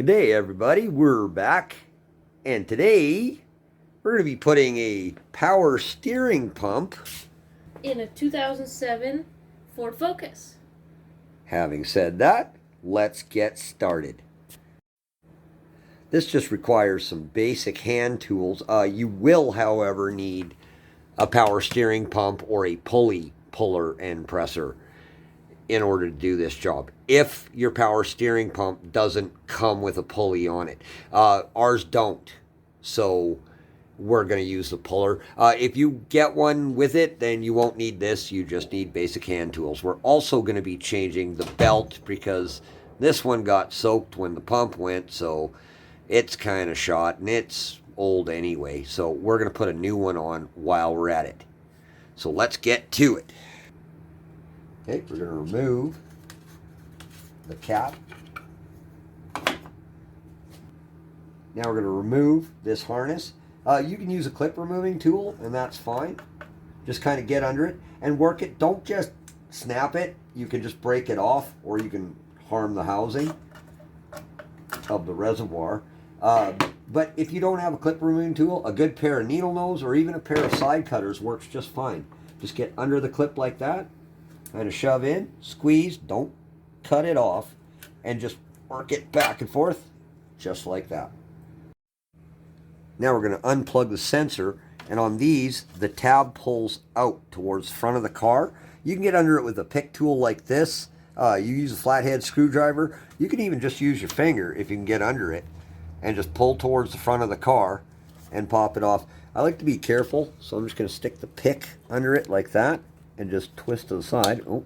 Good day, everybody. We're back, and today we're going to be putting a power steering pump in a 2007 Ford Focus. Having said that, let's get started. This just requires some basic hand tools. You will, however, need a power steering pump or a pulley puller and presser in order to do this job. If your power steering pump doesn't come with a pulley on it. Ours don't, so we're going to use the puller. If you get one with it, then you won't need this. You just need basic hand tools. We're also going to be changing the belt because this one got soaked when the pump went, so it's kind of shot and it's old anyway. So we're going to put a new one on while we're at it. So let's get to it. Okay, we're going to remove the cap. Now we're going to remove this harness. You can use a clip removing tool, and that's fine. Just kind of get under it and work it. Don't just snap it. You can just break it off, or you can harm the housing of the reservoir. But if you don't have a clip removing tool, a good pair of needle nose or even a pair of side cutters works just fine. Just get under the clip like that. Kind of shove in, squeeze, don't cut it off, and just work it back and forth, just like that. Now we're going to unplug the sensor, and on these, the tab pulls out towards the front of the car. You can get under it with a pick tool like this. You use a flathead screwdriver. You can even just use your finger if you can get under it, and just pull towards the front of the car and pop it off. I like to be careful, so I'm just going to stick the pick under it like that, and just twist to the side. Oh,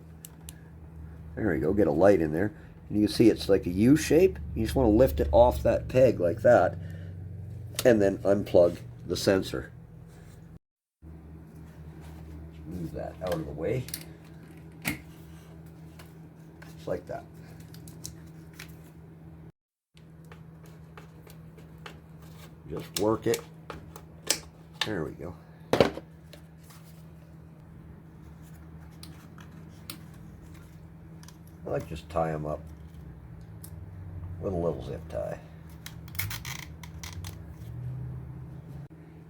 there we go. Get a light in there. And you can see it's like a U shape. You just want to lift it off that peg like that, and then unplug the sensor. Move that out of the way. Just like that. Just work it. There we go. I like just tie them up with a little zip tie.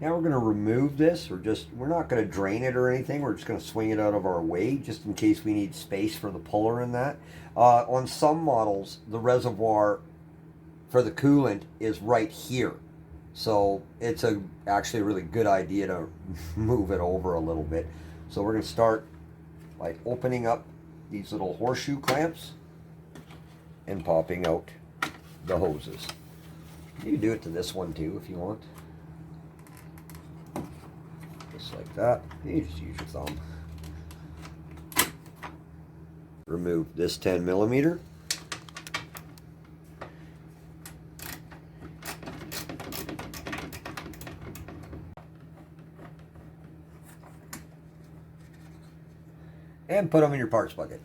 Now we're going to remove this, we're not going to drain it or anything. We're just going to swing it out of our way just in case we need space for the puller in that. On some models, the reservoir for the coolant is right here. So it's actually a really good idea to move it over a little bit. So we're going to start by opening up these little horseshoe clamps and popping out the hoses. You can do it to this one too if you want. Just like that. You just use your thumb. Remove this 10 millimeter. And put them in your parts bucket.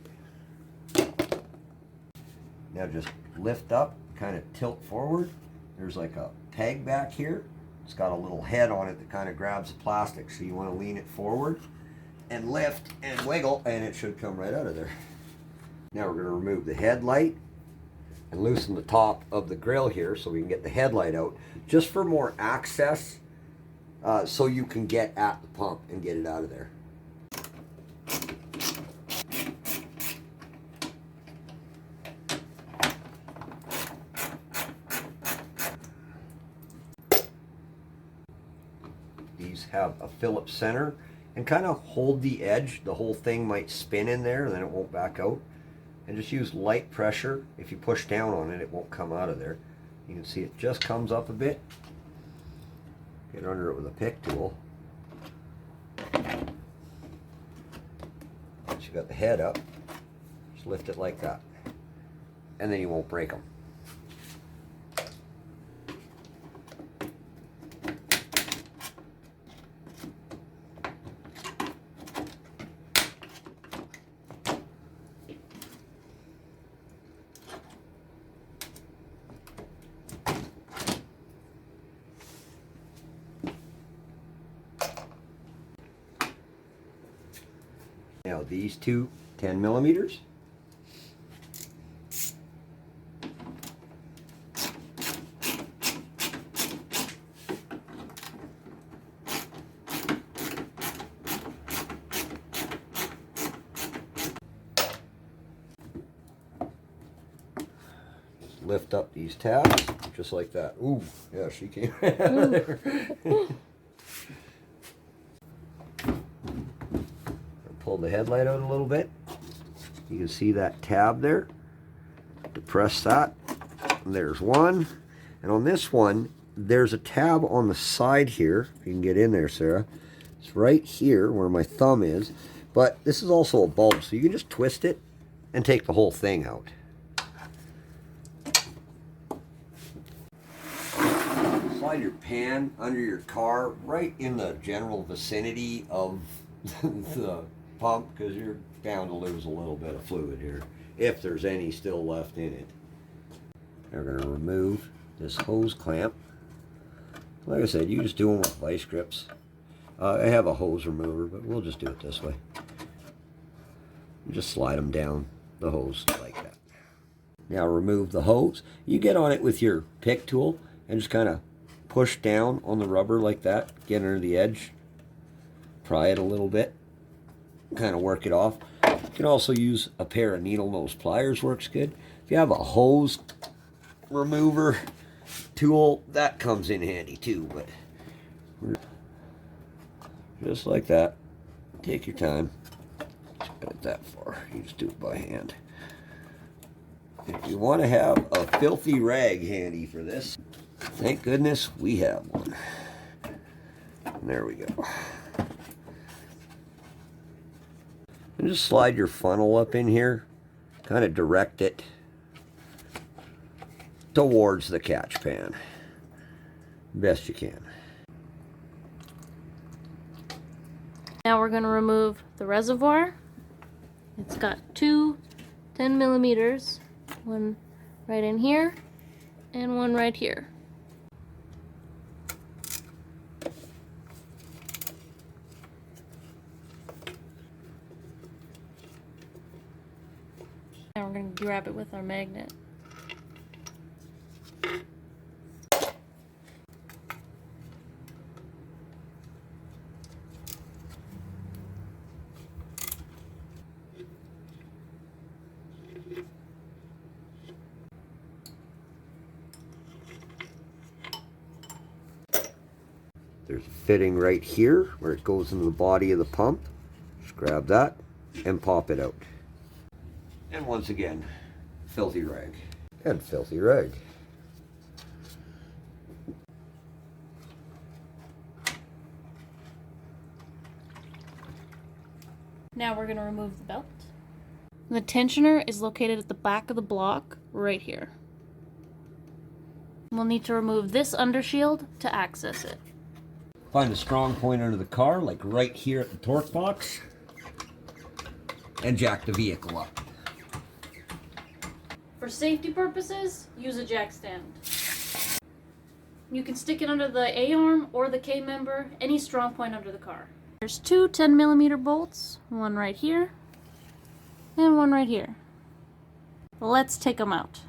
Now just lift up, kind of tilt forward. There's like a peg back here. It's got a little head on it that kind of grabs the plastic, so you want to lean it forward and lift and wiggle, and it should come right out of there. Now we're going to remove the headlight and loosen the top of the grill here so we can get the headlight out, just for more access, so you can get at the pump and get it out of there. These have a Phillips center and kind of hold the edge. The whole thing might spin in there and then it won't back out. And just use light pressure. If you push down on it, it won't come out of there. You can see it just comes up a bit. Get under it with a pick tool. Once you got the head up, just lift it like that. And then you won't break them. Now these two 10 millimeters. lift up these tabs, just like that. Ooh, yeah, she came right out of there. Pull the headlight out a little bit. You can see that tab there. Depress that. And there's one. And on this one, there's a tab on the side here. If you can get in there, Sarah. It's right here where my thumb is. But this is also a bulb, so you can just twist it and take the whole thing out. Slide your pan under your car right in the general vicinity of the pump, because you're bound to lose a little bit of fluid here, if there's any still left in it. We're going to remove this hose clamp. Like I said, you just do them with vice grips. I have a hose remover, but we'll just do it this way. You just slide them down the hose like that. Now remove the hose. You get on it with your pick tool and just kind of push down on the rubber like that. Get under the edge. Pry it a little bit. Kind of work it off. You can also use a pair of needle nose pliers, works good. If you have a hose remover tool, that comes in handy too. But just like that. Take your time. Got it that far. You just do it by hand. If you want to have a filthy rag handy for this, thank goodness we have one. And there we go. And just slide your funnel up in here. Kind of direct it towards the catch pan. Best you can. Now we're going to remove the reservoir. It's got two 10 millimeters, one right in here and one right here. Now we're going to grab it with our magnet. There's a fitting right here where it goes into the body of the pump. Just grab that and pop it out. And once again, filthy rag. And filthy rag. Now we're going to remove the belt. The tensioner is located at the back of the block, right here. We'll need to remove this undershield to access it. Find a strong point under the car, like right here at the torque box, and jack the vehicle up. For safety purposes, use a jack stand. You can stick it under the A-arm or the K-member, any strong point under the car. There's two 10 millimeter bolts, one right here and one right here. Let's take them out.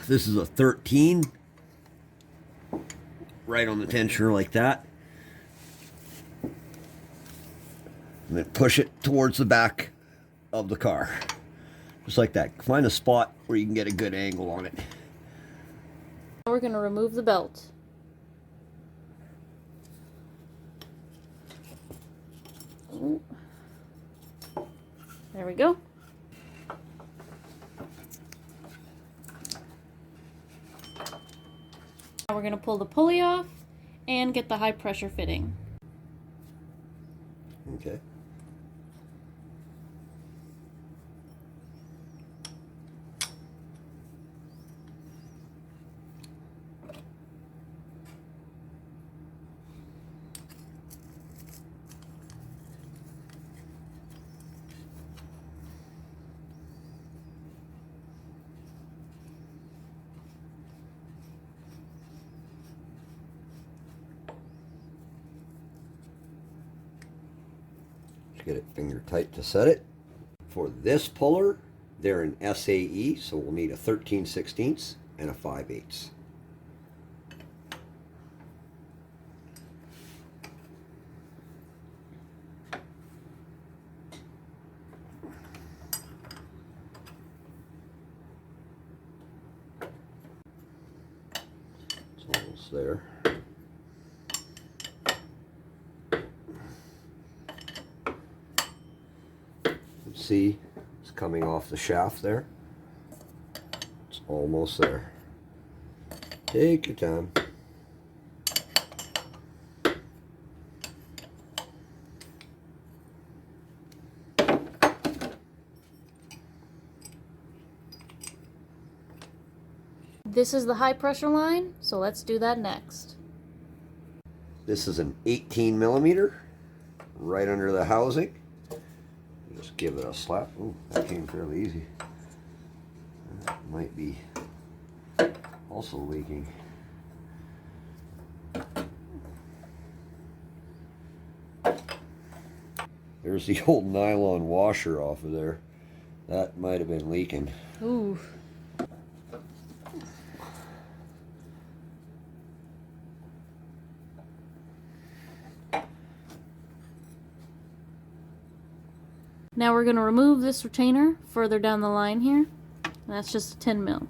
This is a 13, right on the tensioner like that. And then push it towards the back of the car. Just like that. Find a spot where you can get a good angle on it. We're going to remove the belt. Ooh. There we go. Now we're going to pull the pulley off and get the high pressure fitting. Okay. get it finger tight to set it. For this puller, they're in SAE, so we'll need a 13/16 and a 5/8. It's almost there. See, it's coming off the shaft there. It's almost there. Take your time. This is the high pressure line, so let's do that next. This is an 18mm right under the housing. Just give it a slap. Ooh, that came fairly easy. That might be also leaking. There's the old nylon washer off of there. That might have been leaking. Ooh. Now we're going to remove this retainer further down the line here. And that's just a 10 mil.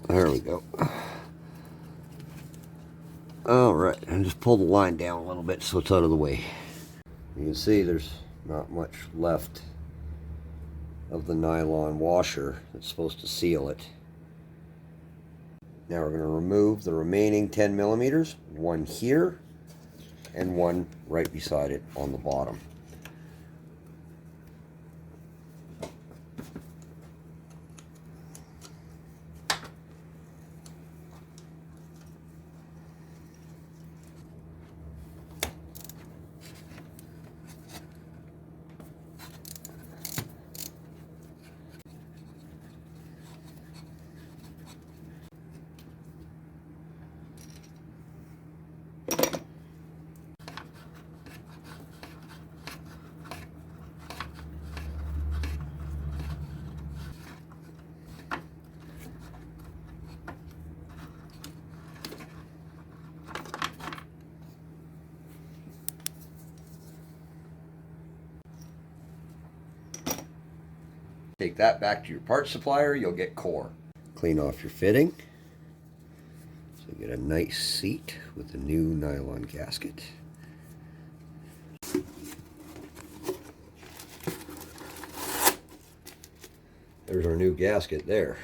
There we go. Alright, and just pull the line down a little bit so it's out of the way. You can see there's not much left of the nylon washer that's supposed to seal it. Now we're going to remove the remaining 10mm, one here and one right beside it on the bottom. Take that back to your parts supplier, you'll get core. Clean off your fitting. So you get a nice seat with the new nylon gasket. There's our new gasket there.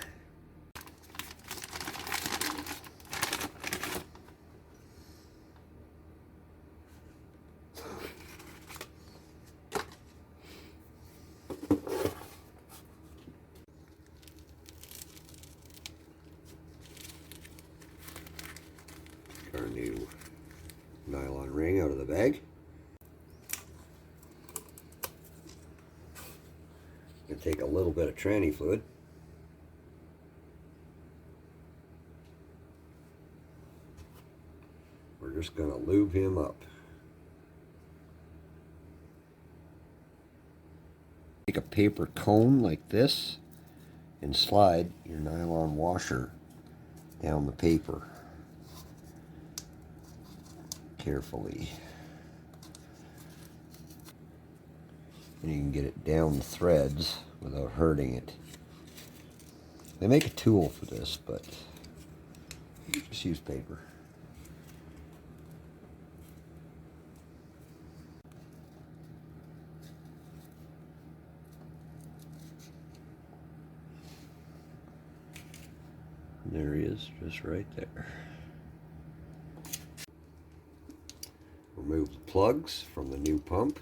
Our new nylon ring out of the bag. Gonna take a little bit of tranny fluid. We're just gonna lube him up. Take a paper cone like this and slide your nylon washer down the paper carefully. And you can get it down the threads without hurting it. They make a tool for this, but just use paper. There he is, just right there. Remove the plugs from the new pump.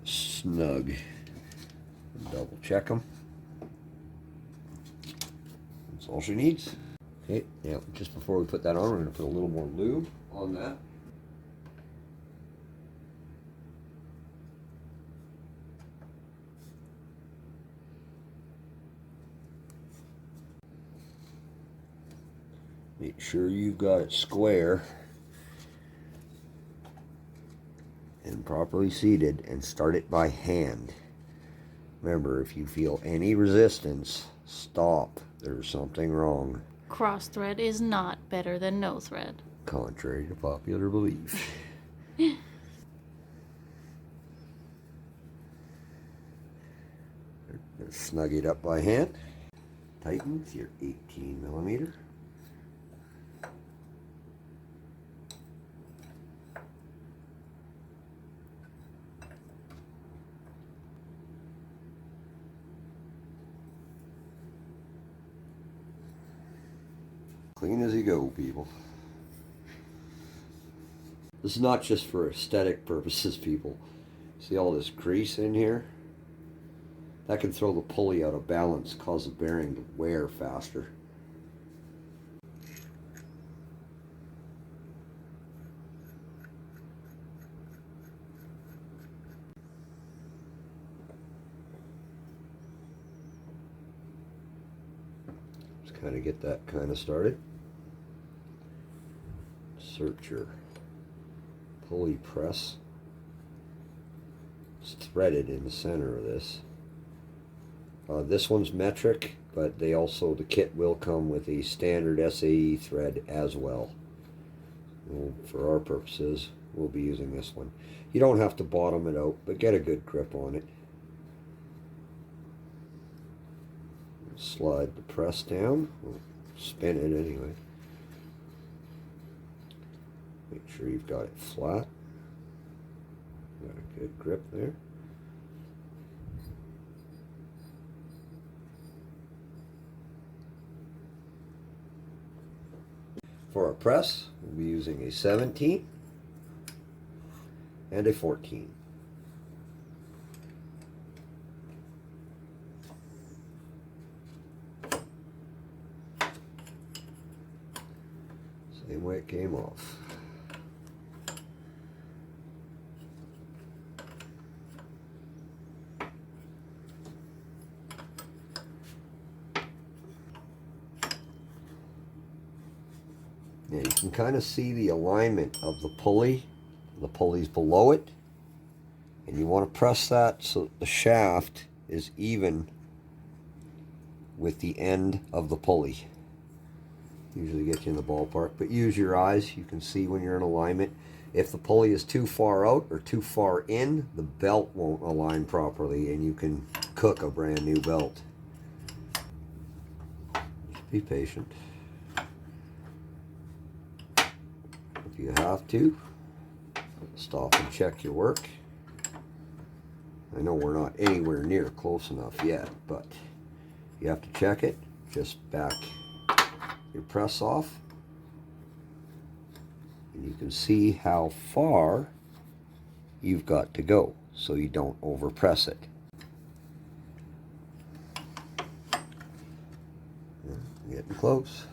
Snug. Double check them. That's all she needs. Okay, now just before we put that on, we're going to put a little more lube on that. Make sure you've got it square and properly seated, and start it by hand. Remember, if you feel any resistance, stop. There's something wrong. Cross thread is not better than no thread. Contrary to popular belief. Snug it up by hand. Tighten with your 18 millimeter. Clean as you go, people. This is not just for aesthetic purposes, people. See all this grease in here? That can throw the pulley out of balance, cause the bearing to wear faster. Just kind of get that kind of started. Insert your pulley press. It's threaded in the center of this. This one's metric, but the kit will come with a standard SAE thread as well. For our purposes, we'll be using this one. You don't have to bottom it out, but get a good grip on it. Slide the press down. We'll spin it anyway. Make sure you've got it flat. Got a good grip there. For our press, we'll be using a 17 and a 14. Same way it came off. Now you can kind of see the alignment of the pulley. The pulley's below it, and you want to press that so the shaft is even with the end of the pulley. Usually get you in the ballpark, but use your eyes. You can see when you're in alignment. If the pulley is too far out or too far in, the belt won't align properly, and you can cook a brand new belt. Just be patient. If you have to, stop and check your work. I know we're not anywhere near close enough yet, but you have to check it. Just back your press off, and you can see how far you've got to go so you don't overpress it. Getting close.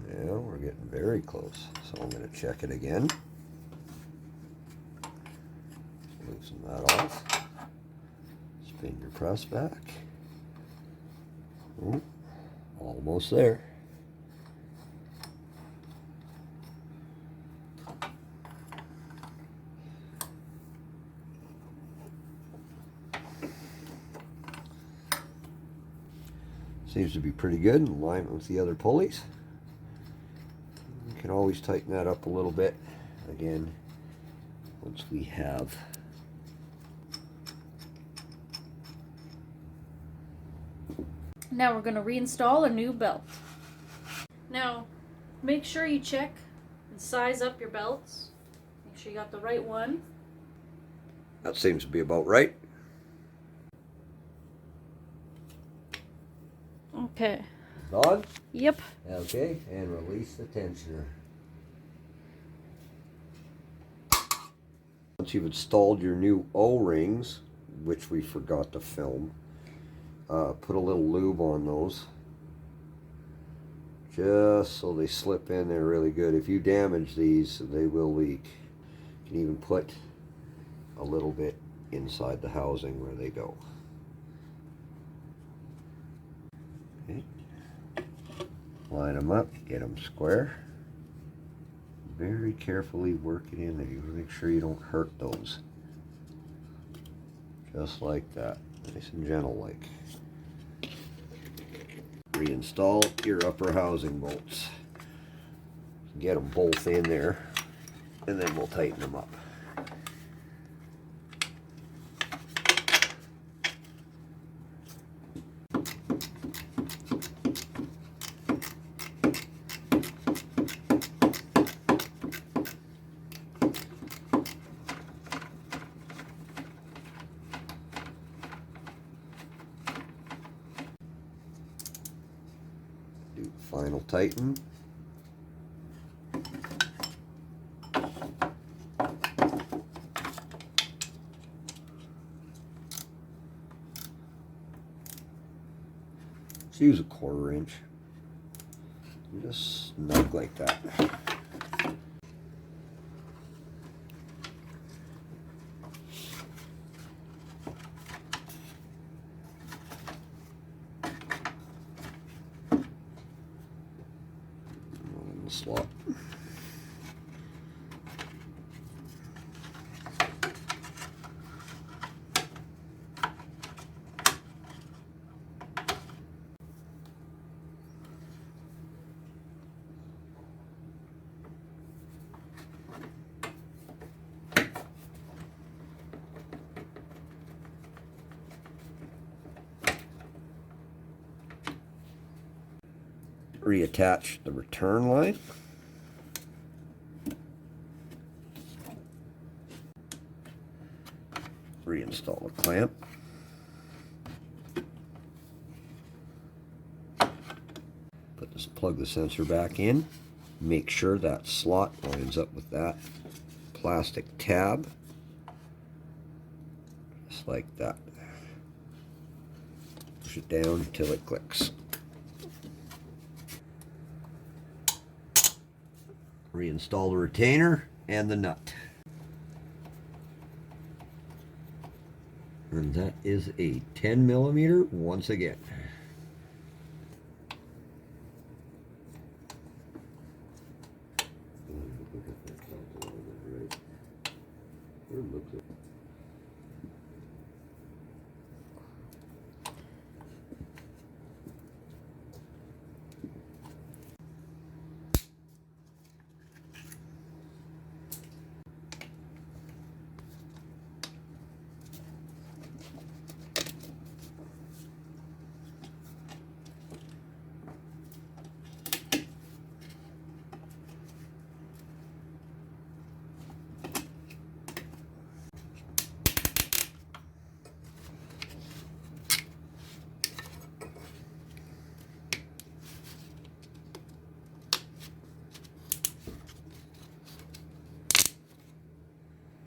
Now we're getting very close, so I'm going to check it again. Loosen that off. Spin your press back. Ooh, almost there. Seems to be pretty good in alignment with the other pulleys. You can always tighten that up a little bit again once we have Now we're going to reinstall a new belt. Now, make sure you check and size up your belts. Make sure you got the right one. That seems to be about right. Okay. On? Yep. Okay, and release the tensioner. once you've installed your new O-rings, which we forgot to film, put a little lube on those. Just so they slip in there really good. If you damage these, they will leak. You can even put a little bit inside the housing where they go. Okay. Line them up, get them square. Very carefully work it in there. You want to make sure you don't hurt those. Just like that. Nice and gentle like. Reinstall your upper housing bolts. Get them both in there, and then we'll tighten them up. Do final tighten. Just use a 1/4 inch. Just snug like that. In the slot. Reattach the return line. Reinstall the clamp. Plug the sensor back in. Make sure that slot lines up with that plastic tab. Just like that. Push it down until it clicks. Reinstall the retainer and the nut. And that is a 10mm once again.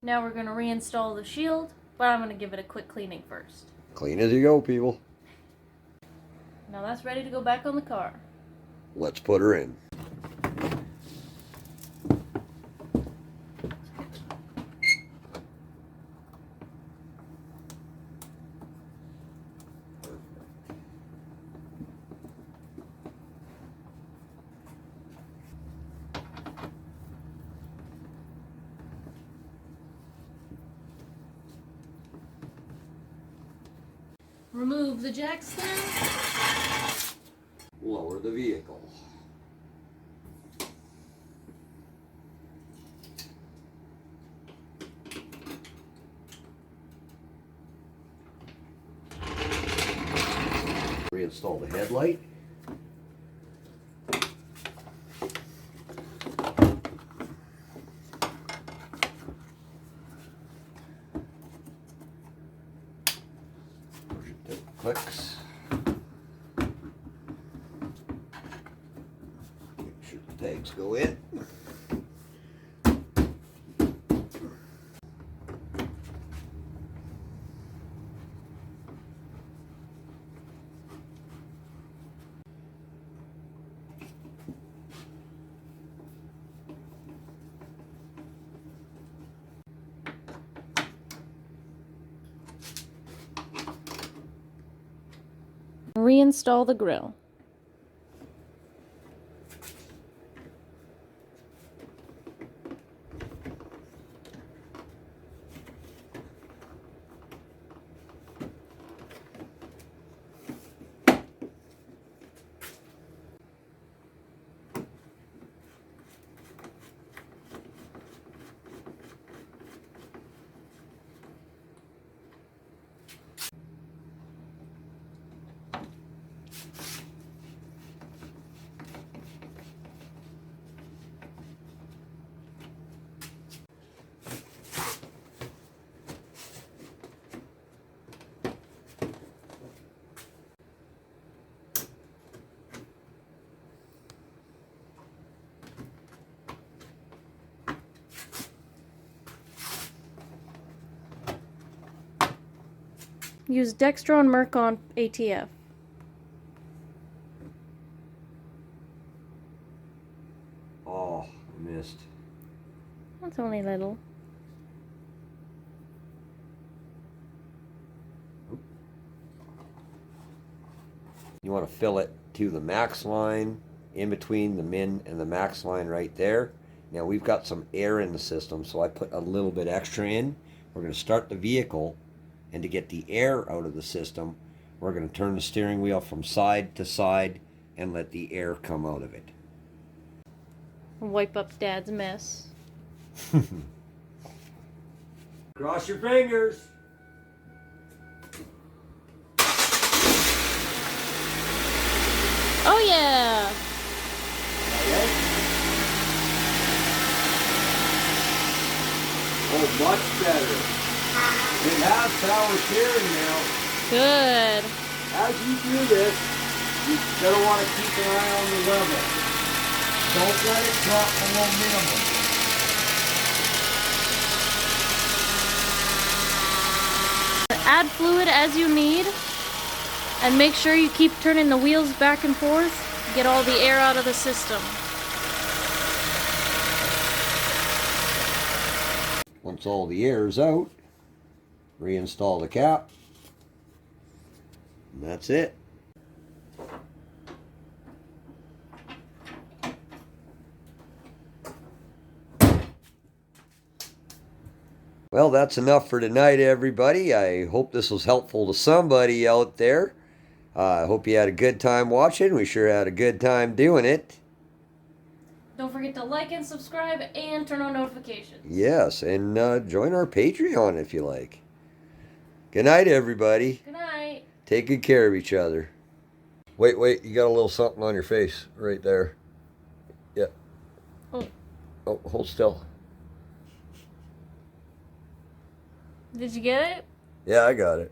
Now we're going to reinstall the shield, but I'm going to give it a quick cleaning first. Clean as you go, people. Now that's ready to go back on the car. Let's put her in. Remove the jack stand. Lower the vehicle. Reinstall the headlight. Clicks. Make sure the tags go in. Reinstall the grill. Use Dextron Mercon ATF. Oh, I missed. That's only little. You want to fill it to the max line, in between the min and the max line right there. Now we've got some air in the system, so I put a little bit extra in. We're going to start the vehicle, and to get the air out of the system, we're going to turn the steering wheel from side to side and let the air come out of it. Wipe up Dad's mess. Cross your fingers. Oh yeah! Okay. Oh, much better. It has power steering now. Good. As you do this, you're going to want to keep an eye on the level. Don't let it drop below minimum. Add fluid as you need, and make sure you keep turning the wheels back and forth. Get all the air out of the system. Once all the air is out, reinstall the cap. And that's it. Well, that's enough for tonight, everybody. I hope this was helpful to somebody out there. I hope you had a good time watching. We sure had a good time doing it. Don't forget to like and subscribe and turn on notifications. Yes, and join our Patreon if you like. Good night, everybody. Good night. Take good care of each other. Wait, you got a little something on your face right there. Yeah. Oh, hold still. Did you get it? Yeah, I got it.